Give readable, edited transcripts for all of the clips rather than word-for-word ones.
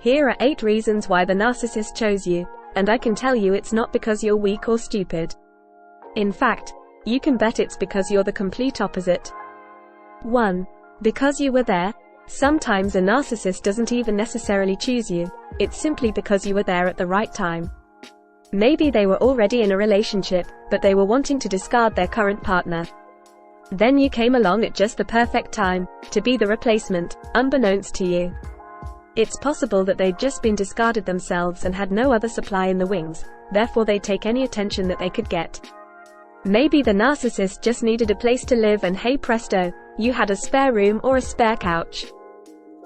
Here are 8 reasons why the narcissist chose you, and I can tell you it's not because you're weak or stupid. In fact, you can bet it's because you're the complete opposite. 1. Because you were there. Sometimes a narcissist doesn't even necessarily choose you, it's simply because you were there at the right time. Maybe they were already in a relationship, but they were wanting to discard their current partner. Then you came along at just the perfect time, to be the replacement, unbeknownst to you. It's possible that they'd just been discarded themselves and had no other supply in the wings, therefore they'd take any attention that they could get. Maybe the narcissist just needed a place to live and hey presto, you had a spare room or a spare couch.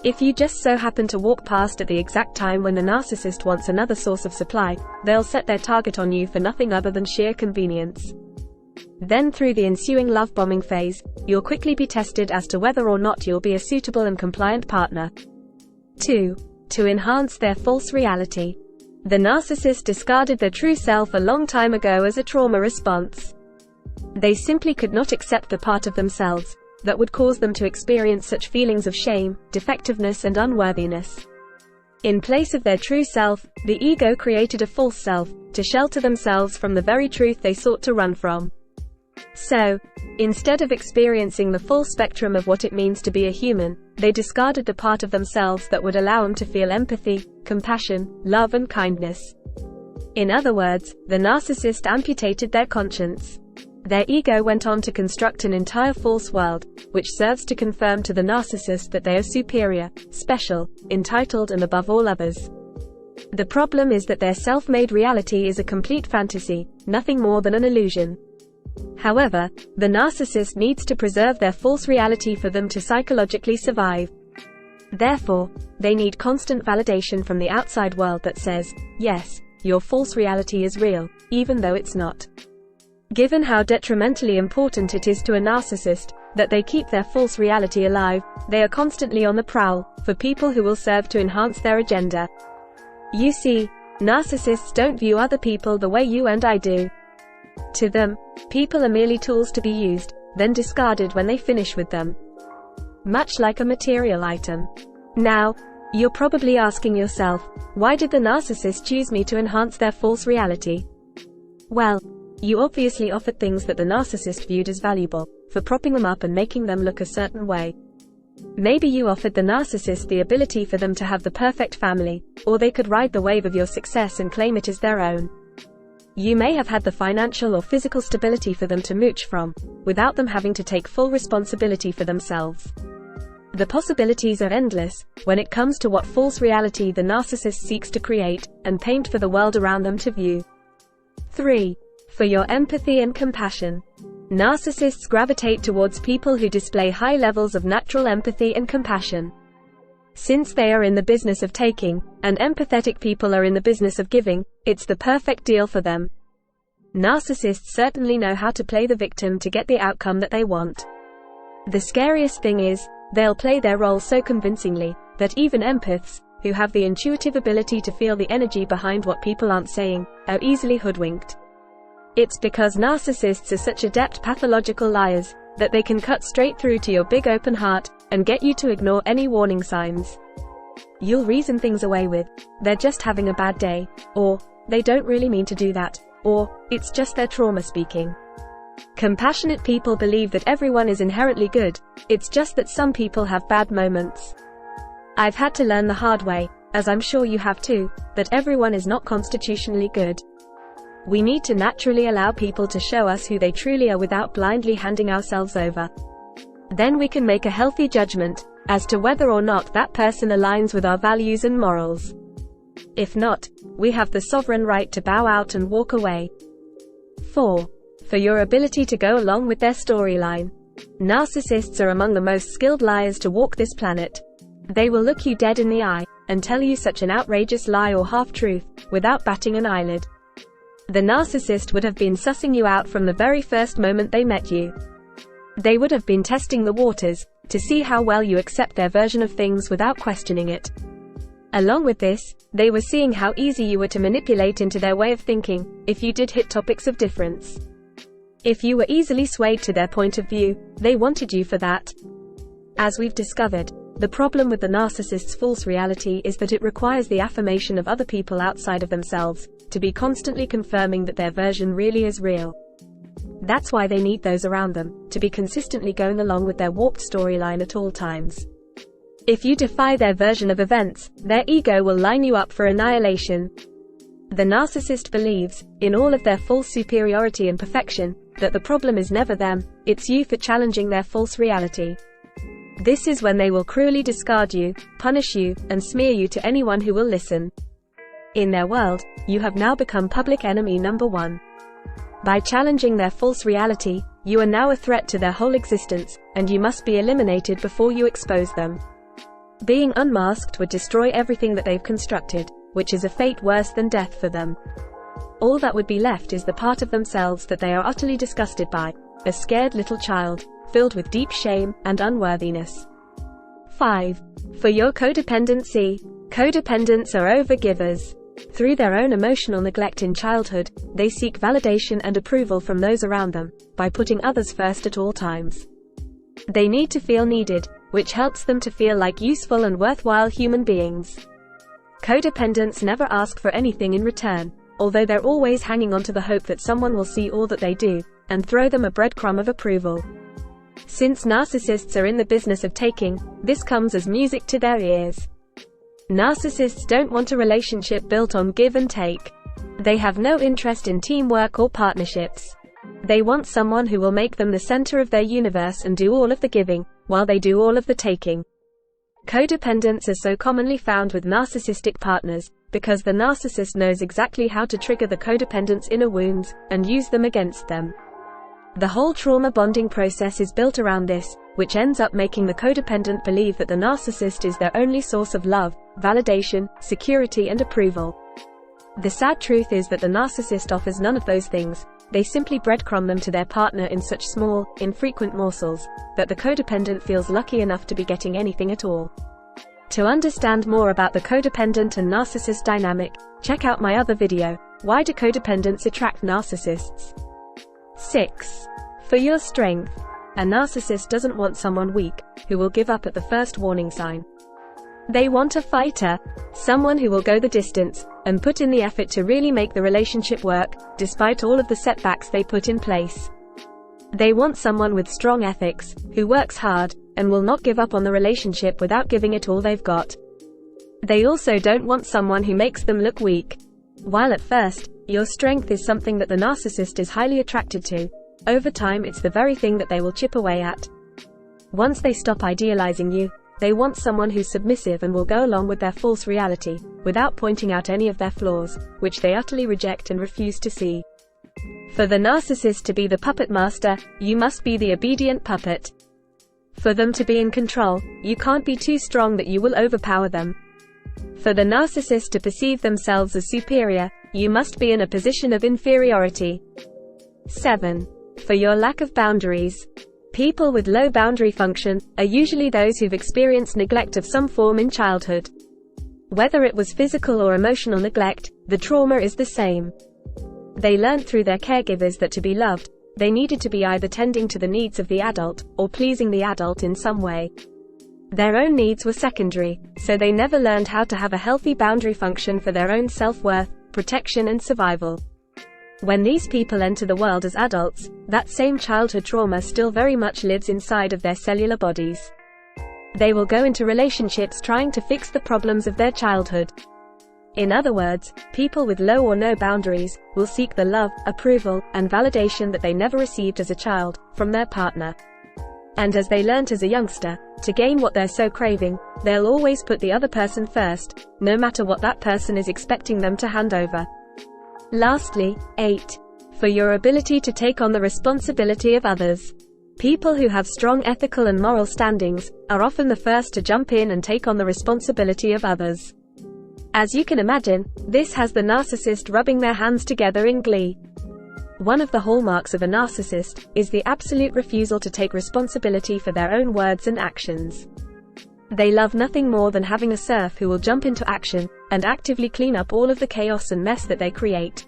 If you just so happen to walk past at the exact time when the narcissist wants another source of supply, they'll set their target on you for nothing other than sheer convenience. Then through the ensuing love bombing phase, you'll quickly be tested as to whether or not you'll be a suitable and compliant partner. 2. To enhance their false reality. The narcissist discarded their true self a long time ago as a trauma response. They simply could not accept the part of themselves that would cause them to experience such feelings of shame, defectiveness and unworthiness. In place of their true self, the ego created a false self, to shelter themselves from the very truth they sought to run from. So, instead of experiencing the full spectrum of what it means to be a human, they discarded the part of themselves that would allow them to feel empathy, compassion, love and kindness. In other words, the narcissist amputated their conscience. Their ego went on to construct an entire false world, which serves to confirm to the narcissist that they are superior, special, entitled and above all others. The problem is that their self-made reality is a complete fantasy, nothing more than an illusion. However, the narcissist needs to preserve their false reality for them to psychologically survive. Therefore, they need constant validation from the outside world that says, yes, your false reality is real, even though it's not. Given how detrimentally important it is to a narcissist that they keep their false reality alive, they are constantly on the prowl for people who will serve to enhance their agenda. You see, narcissists don't view other people the way you and I do. To them, people are merely tools to be used, then discarded when they finish with them. Much like a material item. Now, you're probably asking yourself, why did the narcissist choose me to enhance their false reality? Well, you obviously offered things that the narcissist viewed as valuable, for propping them up and making them look a certain way. Maybe you offered the narcissist the ability for them to have the perfect family, or they could ride the wave of your success and claim it as their own. You may have had the financial or physical stability for them to mooch from, without them having to take full responsibility for themselves. The possibilities are endless, when it comes to what false reality the narcissist seeks to create, and paint for the world around them to view. 3. For your empathy and compassion. Narcissists gravitate towards people who display high levels of natural empathy and compassion. Since they are in the business of taking, and empathetic people are in the business of giving, it's the perfect deal for them. Narcissists certainly know how to play the victim to get the outcome that they want. The scariest thing is, they'll play their role so convincingly, that even empaths, who have the intuitive ability to feel the energy behind what people aren't saying, are easily hoodwinked. It's because narcissists are such adept pathological liars, that they can cut straight through to your big open heart, and get you to ignore any warning signs. You'll reason things away with, they're just having a bad day, or, they don't really mean to do that, or, it's just their trauma speaking. Compassionate people believe that everyone is inherently good, it's just that some people have bad moments. I've had to learn the hard way, as I'm sure you have too, that everyone is not constitutionally good. We need to naturally allow people to show us who they truly are without blindly handing ourselves over. Then we can make a healthy judgment as to whether or not that person aligns with our values and morals. If not, we have the sovereign right to bow out and walk away. 4. For your ability to go along with their storyline. Narcissists are among the most skilled liars to walk this planet. They will look you dead in the eye and tell you such an outrageous lie or half-truth, without batting an eyelid. The narcissist would have been sussing you out from the very first moment they met you. They would have been testing the waters, to see how well you accept their version of things without questioning it. Along with this, they were seeing how easy you were to manipulate into their way of thinking, if you did hit topics of difference. If you were easily swayed to their point of view, they wanted you for that. As we've discovered, The problem with the narcissist's false reality is that it requires the affirmation of other people outside of themselves, to be constantly confirming that their version really is real. That's why they need those around them, to be consistently going along with their warped storyline at all times. If you defy their version of events, their ego will line you up for annihilation. The narcissist believes, in all of their false superiority and perfection, that the problem is never them, it's you for challenging their false reality. This is when they will cruelly discard you, punish you, and smear you to anyone who will listen. In their world, you have now become public enemy number one. By challenging their false reality, you are now a threat to their whole existence, and you must be eliminated before you expose them. Being unmasked would destroy everything that they've constructed, which is a fate worse than death for them. All that would be left is the part of themselves that they are utterly disgusted by, a scared little child, filled with deep shame and unworthiness. 5. For your codependency. Codependents are overgivers. Through their own emotional neglect in childhood, they seek validation and approval from those around them, by putting others first at all times. They need to feel needed, which helps them to feel like useful and worthwhile human beings. Codependents never ask for anything in return, although they're always hanging on to the hope that someone will see all that they do, and throw them a breadcrumb of approval. Since narcissists are in the business of taking, this comes as music to their ears. Narcissists don't want a relationship built on give and take. They have no interest in teamwork or partnerships. They want someone who will make them the center of their universe and do all of the giving, while they do all of the taking. Codependents are so commonly found with narcissistic partners, because the narcissist knows exactly how to trigger the codependent's inner wounds, and use them against them. The whole trauma bonding process is built around this, which ends up making the codependent believe that the narcissist is their only source of love, validation, security and approval. The sad truth is that the narcissist offers none of those things. They simply breadcrumb them to their partner in such small, infrequent morsels, that the codependent feels lucky enough to be getting anything at all. To understand more about the codependent and narcissist dynamic, check out my other video, Why Do Codependents Attract Narcissists? 6. For your strength. A narcissist doesn't want someone weak, who will give up at the first warning sign. They want a fighter, someone who will go the distance, and put in the effort to really make the relationship work, despite all of the setbacks they put in place. They want someone with strong ethics, who works hard, and will not give up on the relationship without giving it all they've got. They also don't want someone who makes them look weak. While at first, your strength is something that the narcissist is highly attracted to, over time it's the very thing that they will chip away at. Once they stop idealizing you, they want someone who's submissive and will go along with their false reality, without pointing out any of their flaws, which they utterly reject and refuse to see. For the narcissist to be the puppet master, you must be the obedient puppet. For them to be in control, you can't be too strong that you will overpower them. For the narcissist to perceive themselves as superior, you must be in a position of inferiority. 7. For your lack of boundaries. People with low boundary function are usually those who've experienced neglect of some form in childhood. Whether it was physical or emotional neglect, the trauma is the same. They learned through their caregivers that to be loved, they needed to be either tending to the needs of the adult, or pleasing the adult in some way. Their own needs were secondary, so they never learned how to have a healthy boundary function for their own self-worth, protection and survival. When these people enter the world as adults, that same childhood trauma still very much lives inside of their cellular bodies. They will go into relationships trying to fix the problems of their childhood. In other words, people with low or no boundaries will seek the love, approval, and validation that they never received as a child, from their partner. And as they learnt as a youngster, to gain what they're so craving, they'll always put the other person first, no matter what that person is expecting them to hand over. Lastly, 8. For your ability to take on the responsibility of others. People who have strong ethical and moral standings are often the first to jump in and take on the responsibility of others. As you can imagine, this has the narcissist rubbing their hands together in glee. One of the hallmarks of a narcissist is the absolute refusal to take responsibility for their own words and actions. They love nothing more than having a serf who will jump into action and actively clean up all of the chaos and mess that they create.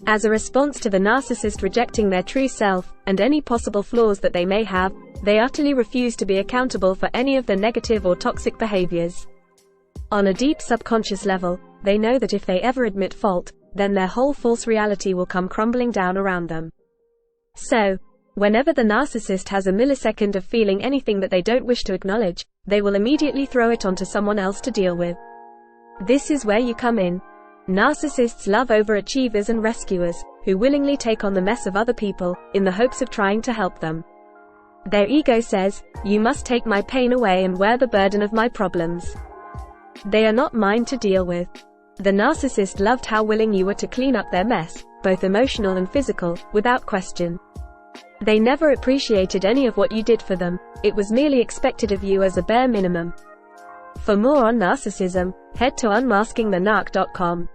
As a response to the narcissist rejecting their true self, and any possible flaws that they may have, they utterly refuse to be accountable for any of their negative or toxic behaviors. On a deep subconscious level, they know that if they ever admit fault, then their whole false reality will come crumbling down around them. So, whenever the narcissist has a millisecond of feeling anything that they don't wish to acknowledge, they will immediately throw it onto someone else to deal with. This is where you come in. Narcissists love overachievers and rescuers, who willingly take on the mess of other people, in the hopes of trying to help them. Their ego says, "You must take my pain away and wear the burden of my problems." They are not mine to deal with. The narcissist loved how willing you were to clean up their mess, both emotional and physical, without question. They never appreciated any of what you did for them, it was merely expected of you as a bare minimum. For more on narcissism, head to unmaskingthenarc.com.